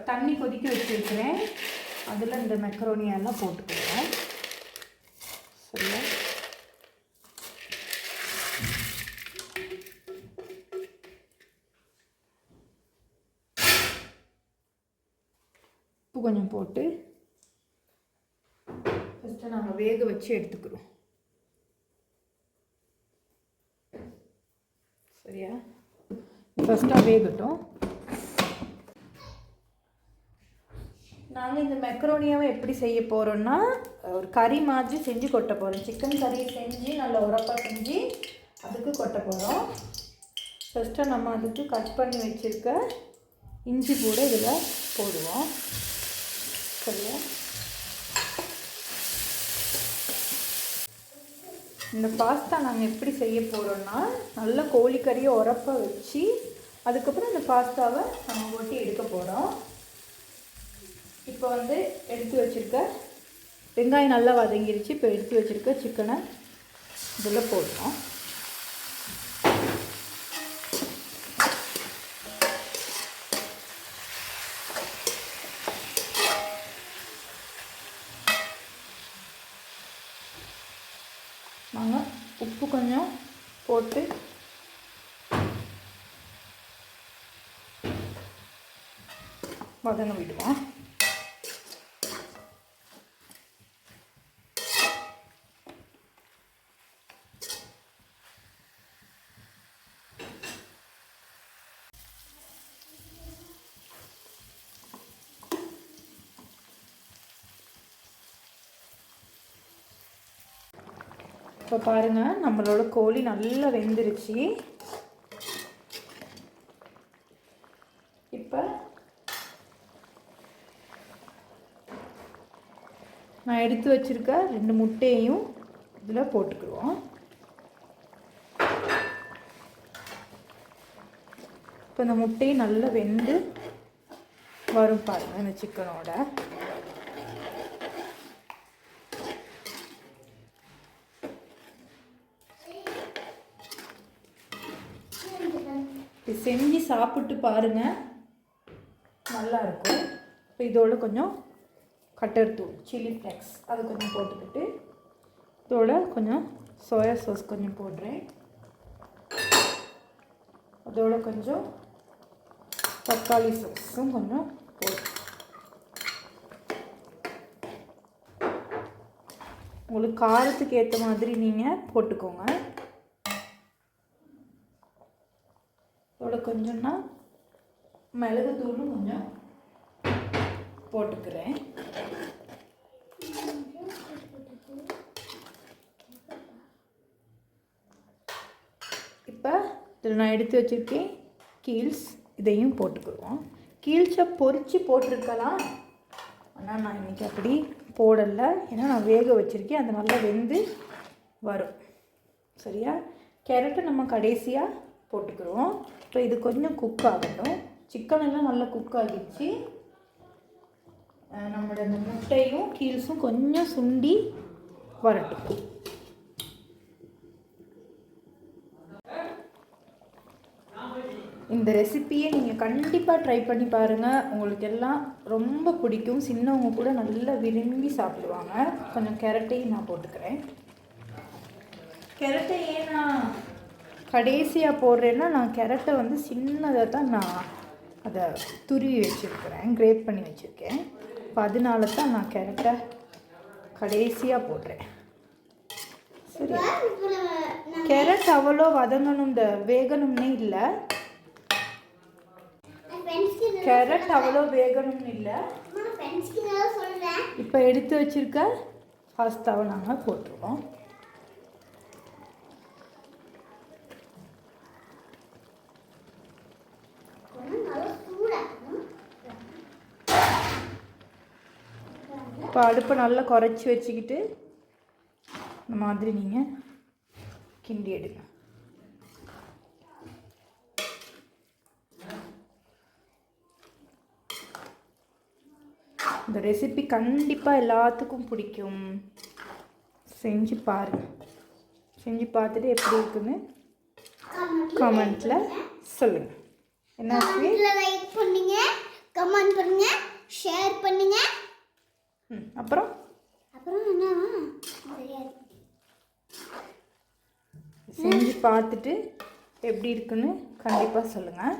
தண்ணி கொதிக்க வச்சுருக்கிறேன். அதில் இந்த மெக்கரோனியெல்லாம் போட்டுக்கிறேன். சரியா? உப்பு கொஞ்சம் போட்டு ஃபஸ்ட்டு நாங்கள் வேக வச்சு எடுத்துக்கிறோம். சரியா? ஃபஸ்ட்டாக வேகட்டும். நாங்கள் இந்த மெக்கரோனியாவை எப்படி செய்ய போகிறோன்னா, ஒரு கறி மாதிரி செஞ்சு கொட்ட போகிறோம். சிக்கன் கறி செஞ்சு நல்லா உரப்பாக செஞ்சு அதுக்கு கொட்ட போகிறோம். ஃபஸ்ட்டாக நம்ம அதுக்கு கட் பண்ணி வச்சுருக்க இஞ்சி கூட இதில் போடுவோம். சரியா? இந்த பாஸ்தா நாங்கள் எப்படி செய்ய போகிறோன்னா, நல்லா கோழிக்கறியை உரப்பாக வச்சு அதுக்கப்புறம் இந்த பாஸ்தாவை நம்ம ஒட்டி எடுக்க போகிறோம். இப்போ எடுத்து வச்சுருக்க வெங்காயம் நல்லா வதங்கிருச்சு. இப்போ எடுத்து வச்சுருக்க சிக்கனை இதில் போடுறோம். நாங்கள் உப்பு கொஞ்சம் போட்டு வதங்க விடுவோம். இப்போ பாருங்கள், நம்மளோட கோழி நல்லா வெந்துருச்சு. இப்போ நான் எடுத்து வச்சுருக்க 2 முட்டையையும் இதில் போட்டுக்குவோம். இப்போ இந்த முட்டையும் நல்லா வெந்து வரும் பாருங்கள் இந்த சிக்கனோட. இது செஞ்சு சாப்பிட்டு பாருங்கள், நல்லாயிருக்கும். இப்போ இதோட கொஞ்சம் கட்டர் தூள், சில்லி ஃப்ளேக்ஸ் அது கொஞ்சம் போட்டுக்கிட்டு, இதோட கொஞ்சம் சோயா சாஸ் கொஞ்சம் போடுறேன். அதோட கொஞ்சம் தக்காளி சாஸும் கொஞ்சம் போடுறேன். உங்களுக்கு காரத்துக்கு ஏற்ற மாதிரி நீங்கள் போட்டுக்கோங்க. இதோட கொஞ்சம்னா மிளகு தூளும் கொஞ்சம் போட்டுக்கிறேன். இப்போ இதில் நான் எடுத்து வச்சுருக்கேன் கீல்ஸ், இதையும் போட்டுக்குவோம். கீல்ஸை பொரித்து போட்டிருக்கலாம், ஆனால் நான் இன்றைக்கி அப்படி போடலை. ஏன்னா நான் வேக வச்சுருக்கேன், அது நல்லா வெந்து வரும். சரியா? கேரட்டை நம்ம கடைசியாக போட்டுக்கிறோம். இப்போ இது கொஞ்சம் குக் ஆகட்டும். சிக்கன் எல்லாம் நல்லா குக் ஆகிடுச்சு. நம்மளோட இந்த முட்டையும் கீல்ஸும் கொஞ்சம் சுண்டி வரட்டும். இந்த ரெசிப்பியை நீங்கள் கண்டிப்பாக ட்ரை பண்ணி பாருங்கள். உங்களுக்கு எல்லாம் ரொம்ப பிடிக்கும். சின்னவங்க கூட நல்லா விரும்பி சாப்பிடுவாங்க. கொஞ்சம் கேரட்டையும் நான் போட்டுக்கிறேன். கேரட்டை ஏன் நான் கடைசியாக போடுறேன்னா, நான் கேரட்டை சின்னதாக தான் நான் அதை துருவி வச்சுருக்கிறேன், கிரேட் பண்ணி வச்சுருக்கேன். இப்போ அதனால தான் நான் கேரட்டை கடைசியாக போடுறேன். சரி, கேரட் அவ்வளோ வதங்கணும், இந்த வேகணும்னே இல்லை. கேரட் அவ்வளோ வேகணும்னு இல்லை. இப்போ எடுத்து வச்சுருக்க பாஸ்தாவை நாங்கள் போட்டுருவோம். இப்போ அடுப்பை நல்லா குறைச்சி வச்சுக்கிட்டு இந்த மாதிரி நீங்கள் கிண்டி எடுங்க. இந்த ரெசிபி கண்டிப்பாக எல்லாத்துக்கும் பிடிக்கும். செஞ்சு பாருங்கள். செஞ்சு பார்த்துட்டு எப்படி இருக்குன்னு கமெண்ட்டில் சொல்லுங்கள். என்ன லைக் பண்ணுங்க, கமெண்ட் பண்ணுங்க, ஷேர் பண்ணுங்க. அப்புறம் என்னவா தெரியாது. செஞ்சு பார்த்துட்டு எப்படி இருக்குன்னு கண்டிப்பாக சொல்லுங்கள்.